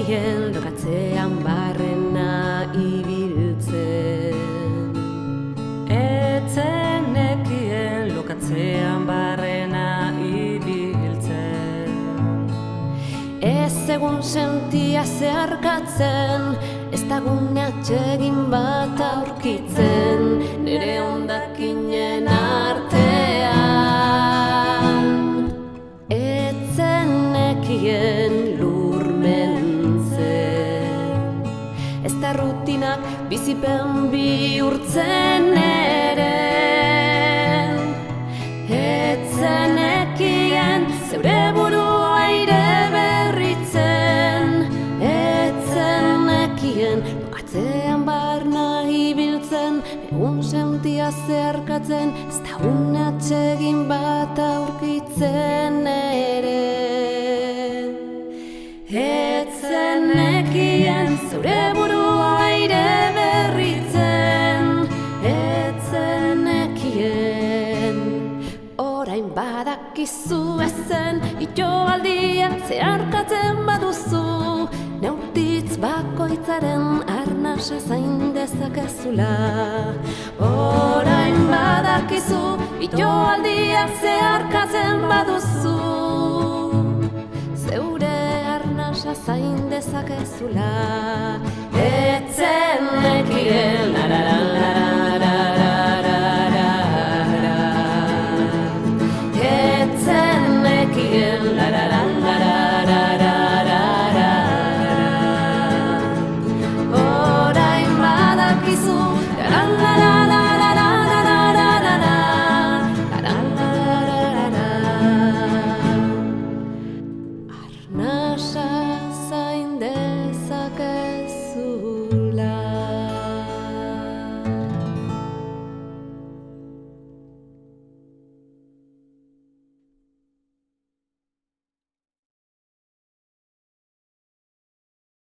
nekien lokatzean barrena ibiltzen. Etzen nekien lokatzean barrena ibiltzen. Ez egun sentia zeharkatzen, ez dagun atsegin bat aurkitzen, nire hondakinen artean. Etzen nekien lurmentzen, ez da rutinak bizipen bihurtzen ere. Etzen nekien zeure burua aire berritzen, etzen nekien lokatzean barna ibiltzen, egun sentia zeharkatzen, ez dagun atsegin bat aurkitzen ere. Etzen nekien zeure burua aire berritzen, etzen nekien. Orain badakizu ezen, itoaldiak zeharkatzen baduzu, neurtitz bakoitzaren arnasa zain dezakezula. Orain badakizu, itoaldiak zeharkatzen baduzu, zeure arnasa zain dezakezula. Etzen nekien, la la la la.